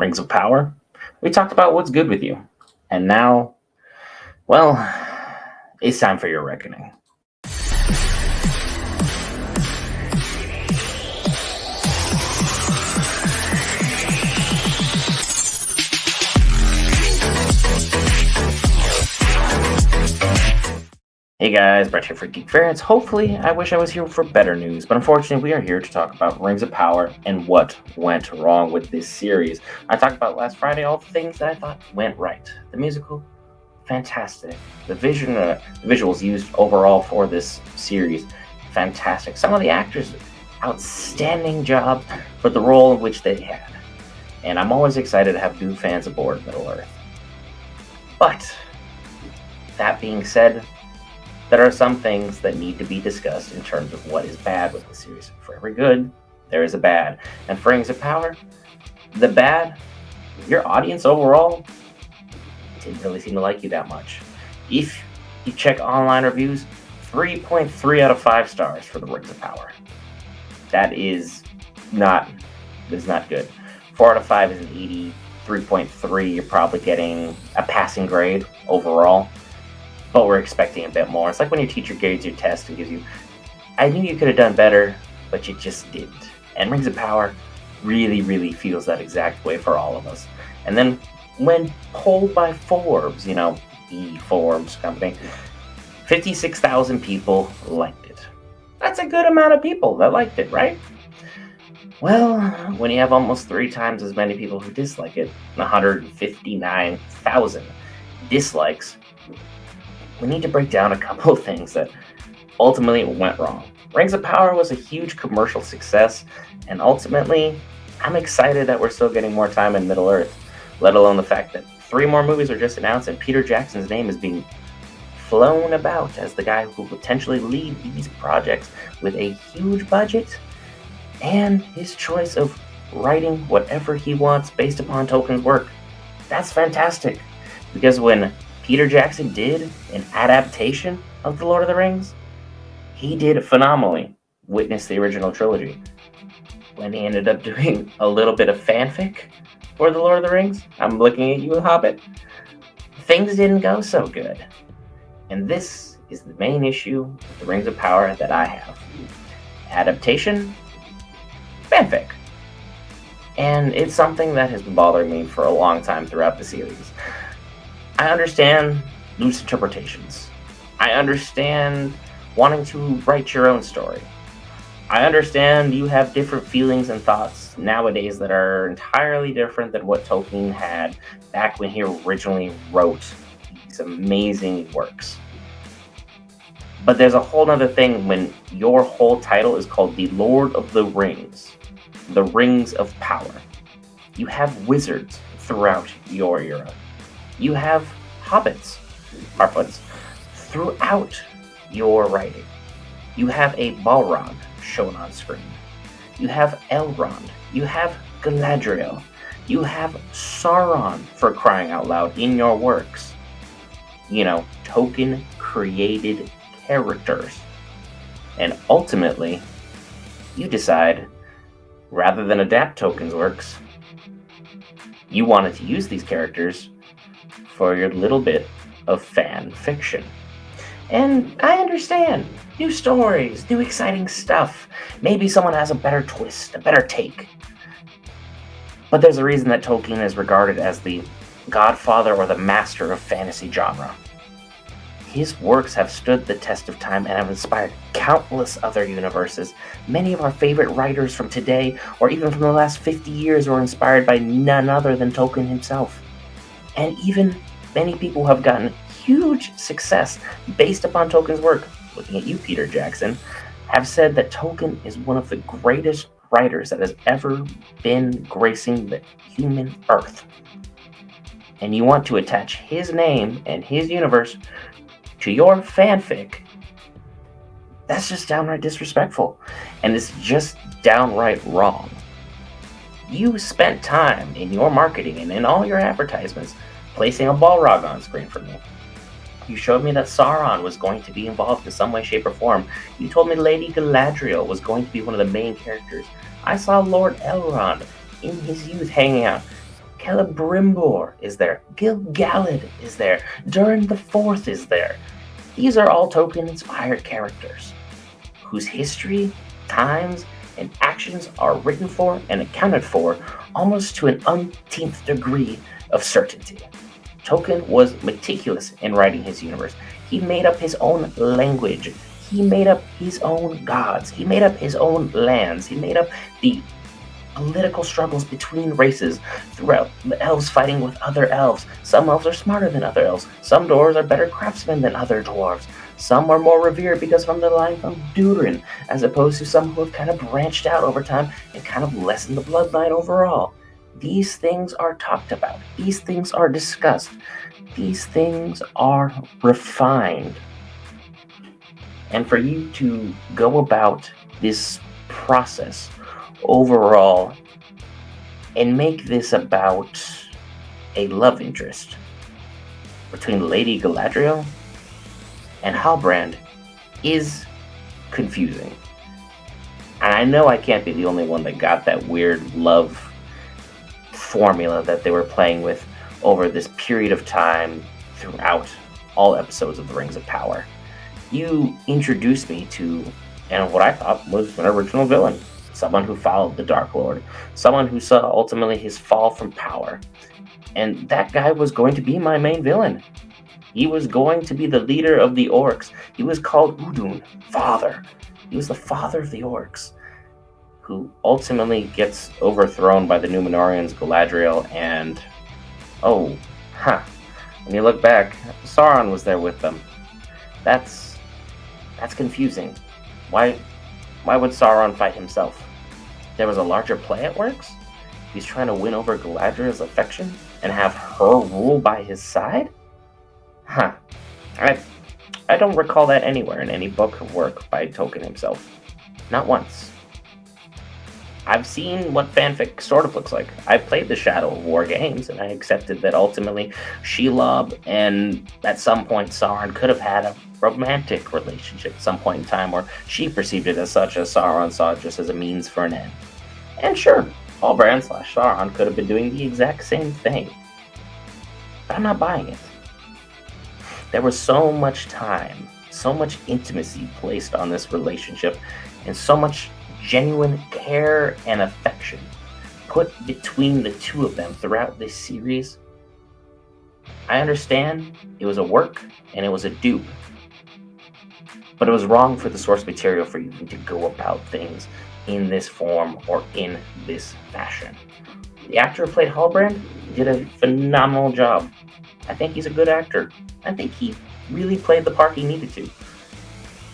Rings of Power. We talked about what's good with you. And now, well, it's time for your reckoning. Hey guys, Brett here for Geek. Hopefully, I wish I was here for better news, but unfortunately, we are here to talk about Rings of Power and what went wrong with this series. I talked about last Friday all the things that I thought went right. The musical, fantastic. The visuals used overall for this series, fantastic. Some of the actors, outstanding job for the role in which they had. And I'm always excited to have new fans aboard Middle-earth. But, that being said, there are some things that need to be discussed in terms of what is bad with the series. For every good, there is a bad. And for Rings of Power, the bad, your audience overall didn't really seem to like you that much. If you check online reviews, 3.3 out of 5 stars for the Rings of Power. That is not good. 4 out of 5 is an 80. 3.3, you're probably getting a passing grade overall. But we're expecting a bit more. It's like when your teacher grades your test and gives you, I knew you could have done better, but you just didn't. And Rings of Power really, really feels that exact way for all of us. And then when polled by Forbes, the Forbes company, 56,000 people liked it. That's a good amount of people that liked it, right? Well, when you have almost 3 times as many people who dislike it, 159,000 dislikes, we need to break down a couple of things that ultimately went wrong. Rings of Power was a huge commercial success, and ultimately, I'm excited that we're still getting more time in Middle-earth, let alone the fact that 3 more movies are just announced, and Peter Jackson's name is being flown about as the guy who will potentially lead these projects with a huge budget, and his choice of writing whatever he wants based upon Tolkien's work. That's fantastic, because when Peter Jackson did an adaptation of The Lord of the Rings, he did phenomenally. Witness the original trilogy. When he ended up doing a little bit of fanfic for The Lord of the Rings, I'm looking at you, Hobbit, things didn't go so good. And this is the main issue with the Rings of Power that I have. Adaptation, fanfic. And it's something that has been bothering me for a long time throughout the series. I understand loose interpretations. I understand wanting to write your own story. I understand you have different feelings and thoughts nowadays that are entirely different than what Tolkien had back when he originally wrote these amazing works. But there's a whole other thing when your whole title is called The Lord of the Rings, the Rings of Power. You have wizards throughout your era. You have hobbits, Harfoots, throughout your writing. You have a Balrog shown on screen. You have Elrond. You have Galadriel. You have Sauron, for crying out loud, in your works. Tolkien created characters. And ultimately, you decide, rather than adapt Tolkien's works, you wanted to use these characters for your little bit of fan fiction. And I understand. New stories, new exciting stuff. Maybe someone has a better twist, a better take. But there's a reason that Tolkien is regarded as the godfather or the master of fantasy genre. His works have stood the test of time and have inspired countless other universes. Many of our favorite writers from today, or even from the last 50 years, were inspired by none other than Tolkien himself. And even many people have gotten huge success based upon Tolkien's work, looking at you, Peter Jackson, have said that Tolkien is one of the greatest writers that has ever been gracing the human earth. And you want to attach his name and his universe to your fanfic, that's just downright disrespectful. And it's just downright wrong. You spent time in your marketing and in all your advertisements placing a Balrog on screen for me. You showed me that Sauron was going to be involved in some way, shape, or form. You told me Lady Galadriel was going to be one of the main characters. I saw Lord Elrond in his youth hanging out. Celebrimbor is there. Gil-galad is there. Durin the Fourth is there. These are all Tolkien-inspired characters whose history, times, and actions are written for and accounted for almost to an umpteenth degree of certainty. Tolkien was meticulous in writing his universe. He made up his own language. He made up his own gods. He made up his own lands. He made up the political struggles between races throughout, the elves fighting with other elves. Some elves are smarter than other elves. Some dwarves are better craftsmen than other dwarves. Some are more revered because from the line from Durin, as opposed to some who have kind of branched out over time and kind of lessened the bloodline overall. These things are talked about. These things are discussed. These things are refined. And for you to go about this process overall and make this about a love interest between Lady Galadriel and Halbrand is confusing. And I know I can't be the only one that got that weird love formula that they were playing with over this period of time throughout all episodes of The Rings of Power. You introduced me to, and what I thought was an original villain. Someone who followed the Dark Lord. Someone who saw ultimately his fall from power. And that guy was going to be my main villain. He was going to be the leader of the orcs. He was called Udun, Father. He was the father of the orcs, who ultimately gets overthrown by the Númenóreans, Galadriel, and... when you look back, Sauron was there with them. That's confusing. Why would Sauron fight himself? There was a larger play at works? He's trying to win over Galadriel's affection and have her rule by his side? I don't recall that anywhere in any book or work by Tolkien himself. Not once. I've seen what fanfic sort of looks like. I've played the Shadow of War games, and I accepted that ultimately Shelob and at some point Sauron could have had a romantic relationship at some point in time, or she perceived it as such, as Sauron saw it just as a means for an end. And sure, Halbrand / Sauron could have been doing the exact same thing. But I'm not buying it. There was so much time, so much intimacy placed on this relationship, and so much genuine care and affection put between the two of them throughout this series. I understand it was a work and it was a dupe, but it was wrong for the source material for you to go about things in this form or in this fashion. The actor who played Halbrand did a phenomenal job. I think he's a good actor. I think he really played the part he needed to.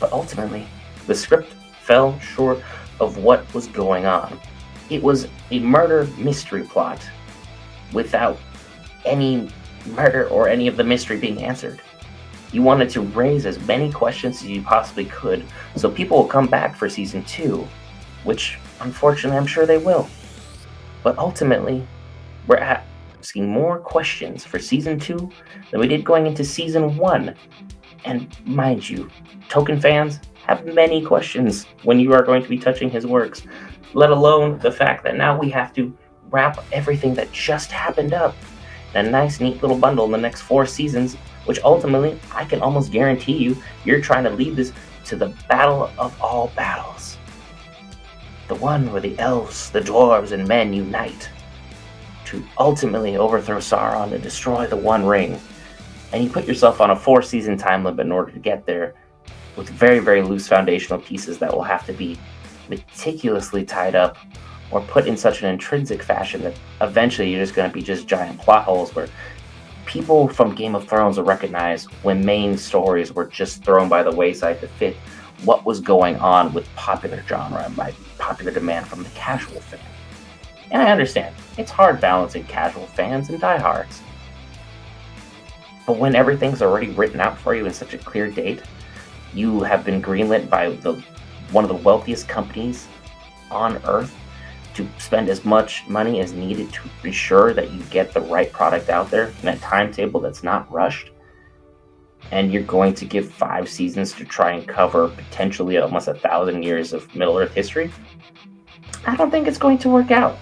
But ultimately, the script fell short of what was going on. It was a murder mystery plot without any murder or any of the mystery being answered. You wanted to raise as many questions as you possibly could so people will come back for season 2, which unfortunately I'm sure they will. But ultimately, we're asking more questions for season 2 than we did going into season 1. And mind you, Tolkien fans have many questions when you are going to be touching his works, let alone the fact that now we have to wrap everything that just happened up in a nice, neat little bundle in the next 4 seasons, which ultimately, I can almost guarantee you're trying to lead this to the battle of all battles. The one where the elves, the dwarves, and men unite to ultimately overthrow Sauron and destroy the One Ring. And you put yourself on a 4-season time limit in order to get there, with very, very loose foundational pieces that will have to be meticulously tied up or put in such an intrinsic fashion that eventually you're just going to be just giant plot holes where people from Game of Thrones will recognize when main stories were just thrown by the wayside to fit what was going on with popular genre and by popular demand from the casual fan. And I understand, it's hard balancing casual fans and diehards. But when everything's already written out for you in such a clear date, you have been greenlit by one of the wealthiest companies on Earth to spend as much money as needed to ensure that you get the right product out there in a timetable that's not rushed. And you're going to give 5 seasons to try and cover potentially almost 1,000 years of Middle Earth history. I don't think it's going to work out.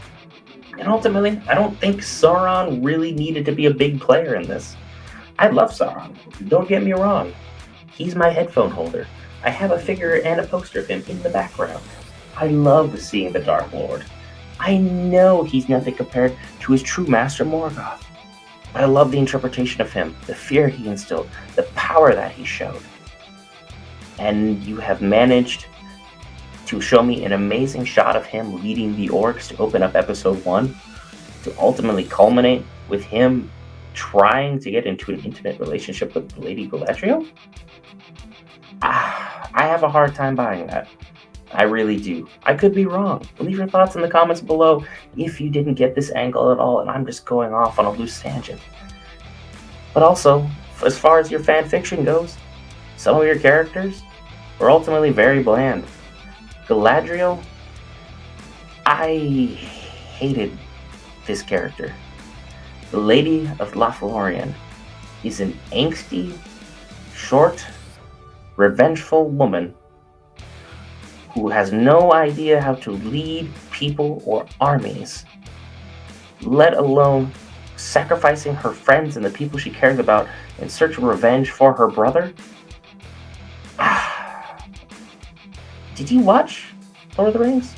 And ultimately, I don't think Sauron really needed to be a big player in this. I love Sauron, don't get me wrong. He's my headphone holder. I have a figure and a poster of him in the background. I love seeing the Dark Lord. I know he's nothing compared to his true master Morgoth. But I love the interpretation of him, the fear he instilled, the power that he showed. And you have managed to show me an amazing shot of him leading the orcs to open up episode 1, to ultimately culminate with him trying to get into an intimate relationship with Lady Galadriel. I have a hard time buying that. I really do. I could be wrong. Leave your thoughts in the comments below if you didn't get this angle at all and I'm just going off on a loose tangent. But also, as far as your fan fiction goes, some of your characters were ultimately very bland. Galadriel, I hated this character. The Lady of Lothlorien is an angsty, short, revengeful woman who has no idea how to lead people or armies, let alone sacrificing her friends and the people she cares about in search of revenge for her brother. Did you watch Lord of the Rings?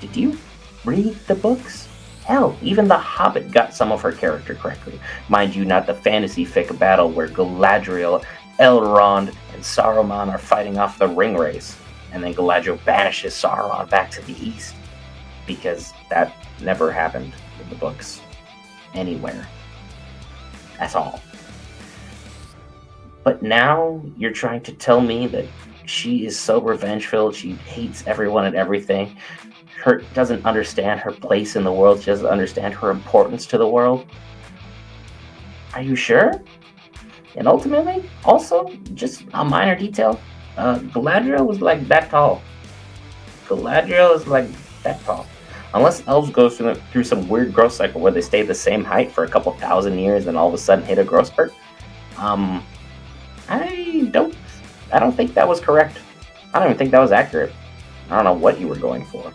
Did you read the books? Hell, even The Hobbit got some of her character correctly. Mind you, not the fantasy fic battle where Galadriel, Elrond, and Saruman are fighting off the ring race, and then Galadriel banishes Sauron back to the east, because that never happened in the books anywhere at all. But now you're trying to tell me that she is so revenge-filled, she hates everyone and everything, doesn't understand her place in the world, she doesn't understand her importance to the world. Are you sure? And ultimately, also, just a minor detail, Galadriel was like that tall. Galadriel is like that tall. Unless elves go through some weird growth cycle where they stay the same height for a couple thousand years and all of a sudden hit a growth spurt. I don't think that was correct. I don't even think that was accurate. I don't know what you were going for.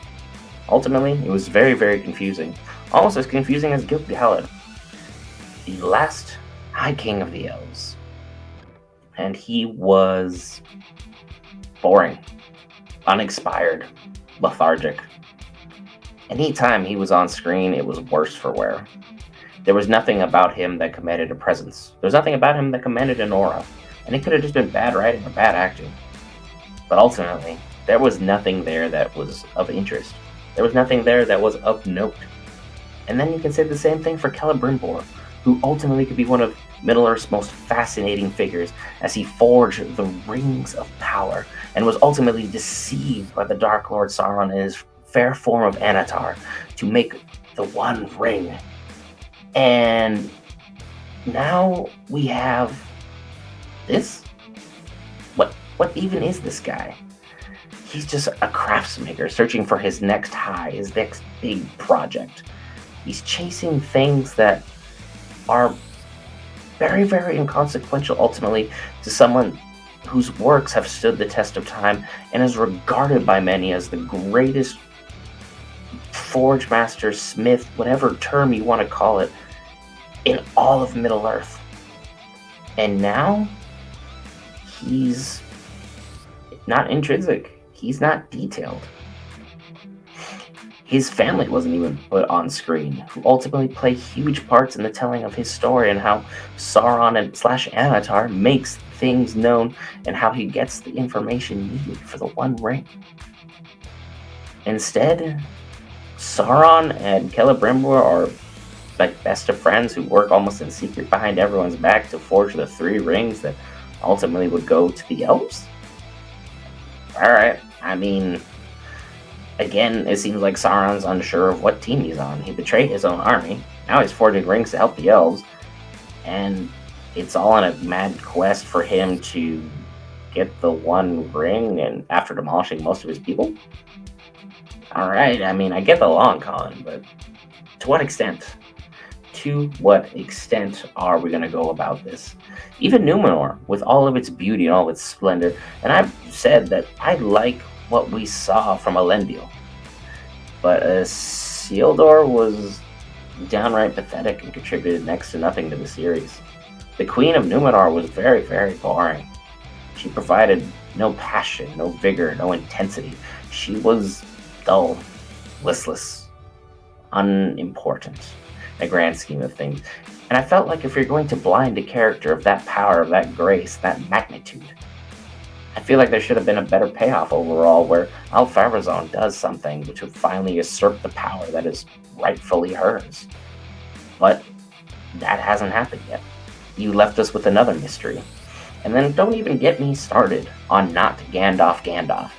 Ultimately, it was very, very confusing. Almost as confusing as Gil-galad, the last High King of the Elves. And he was boring, unexpired, lethargic. Anytime he was on screen, it was worse for wear. There was nothing about him that commanded a presence. There was nothing about him that commanded an aura. And it could have just been bad writing or bad acting. But ultimately, there was nothing there that was of interest. There was nothing there that was of note. And then you can say the same thing for Celebrimbor, who ultimately could be one of Middle-earth's most fascinating figures as he forged the Rings of Power and was ultimately deceived by the Dark Lord Sauron in his fair form of Anatar to make the One Ring. And now we have this? What even is this guy? He's just a craftsmaker searching for his next high, his next big project. He's chasing things that are very, very inconsequential ultimately to someone whose works have stood the test of time and is regarded by many as the greatest forge master, smith, whatever term you want to call it, in all of Middle-earth. And now he's not intrinsic. He's not detailed. His family wasn't even put on screen, who ultimately play huge parts in the telling of his story and how Sauron and /Anatar makes things known and how he gets the information needed for the One Ring. Instead, Sauron and Celebrimbor are like best of friends who work almost in secret behind everyone's back to forge the 3 rings that ultimately would go to the elves? Alright, I mean, again, it seems like Sauron's unsure of what team he's on. He betrayed his own army, now he's forging rings to help the elves, and it's all on a mad quest for him to get the One Ring and after demolishing most of his people? Alright, I mean, I get the long con, but to what extent? To what extent are we going to go about this? Even Numenor, with all of its beauty and all of its splendor, and I've said that I like what we saw from Elendil, but Isildur was downright pathetic and contributed next to nothing to the series. The Queen of Numenor was very, very boring. She provided no passion, no vigor, no intensity. She was dull, listless, unimportant in a grand scheme of things. And I felt like if you're going to blind a character of that power, of that grace, that magnitude, I feel like there should have been a better payoff overall where Alfarazone does something which would finally usurp the power that is rightfully hers. But that hasn't happened yet. You left us with another mystery. And then don't even get me started on not Gandalf.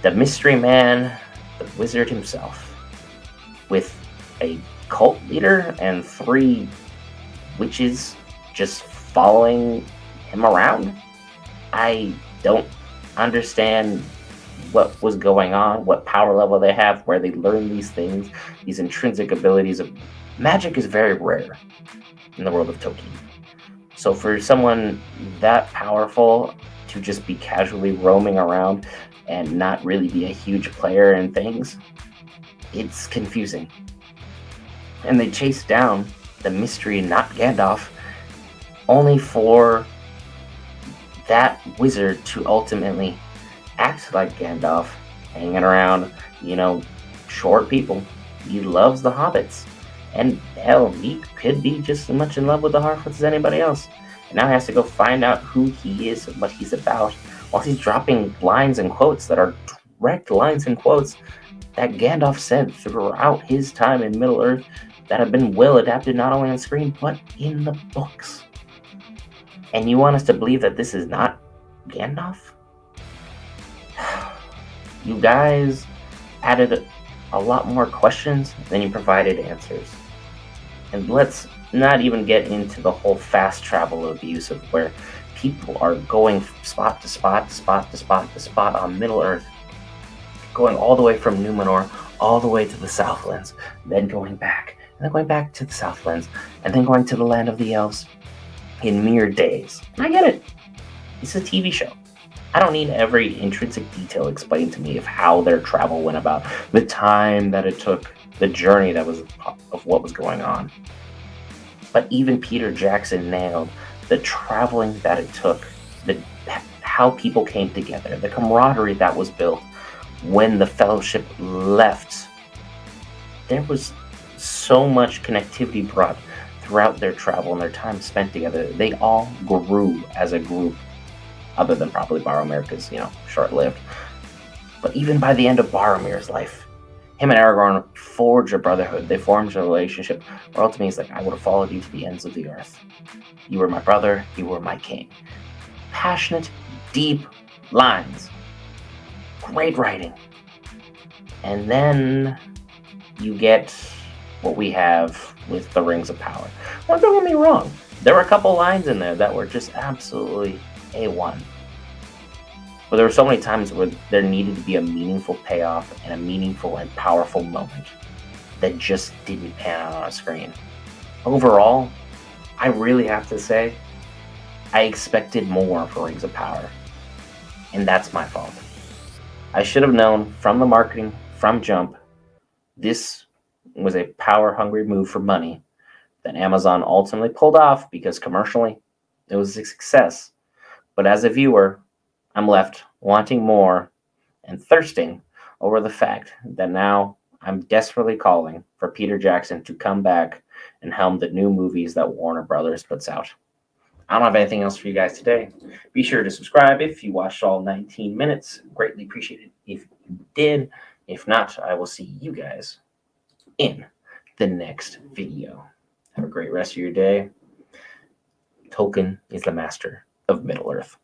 The mystery man, the wizard himself, with a cult leader and 3 witches just following him around. I don't understand what was going on, what power level they have, where they learn these things, these intrinsic abilities of magic is very rare in the world of Tolkien. So for someone that powerful to just be casually roaming around and not really be a huge player in things, it's confusing. And they chase down the mystery, not Gandalf, only for that wizard to ultimately act like Gandalf, hanging around, short people. He loves the hobbits. And hell, he could be just as much in love with the Harfoots as anybody else. And now he has to go find out who he is and what he's about, while he's dropping lines and quotes that are direct lines and quotes that Gandalf said throughout his time in Middle-earth that have been well adapted not only on screen, but in the books. And you want us to believe that this is not Gandalf? You guys added a lot more questions than you provided answers. And let's not even get into the whole fast travel abuse of where people are going spot to spot to spot to spot to spot on Middle-earth, going all the way from Numenor all the way to the Southlands, then going back, and then going back to the Southlands, and then going to the land of the elves in mere days. And I get it. It's a TV show. I don't need every intrinsic detail explained to me of how their travel went about, the time that it took, the journey that was of what was going on. But even Peter Jackson nailed the traveling that it took, how people came together, the camaraderie that was built when the Fellowship left. There was so much connectivity brought throughout their travel and their time spent together. They all grew as a group, other than probably Boromir, because, short-lived. But even by the end of Boromir's life, him and Aragorn forged a brotherhood. They formed a relationship where ultimately he's like, I would have followed you to the ends of the earth. You were my brother, you were my king. Passionate, deep lines. Great writing. And then you get what we have with the Rings of Power. Well, don't get me wrong. There were a couple lines in there that were just absolutely A1. But there were so many times where there needed to be a meaningful payoff and a meaningful and powerful moment that just didn't pan out on a screen. Overall, I really have to say, I expected more for Rings of Power. And that's my fault. I should have known from the marketing, from Jump, this was a power-hungry move for money that Amazon ultimately pulled off because commercially, it was a success. But as a viewer, I'm left wanting more and thirsting over the fact that now I'm desperately calling for Peter Jackson to come back and helm the new movies that Warner Brothers puts out. I don't have anything else for you guys today. Be sure to subscribe if you watched all 19 minutes. Greatly appreciated if you did. If not, I will see you guys in the next video. Have a great rest of your day. Tolkien is the master of Middle-earth.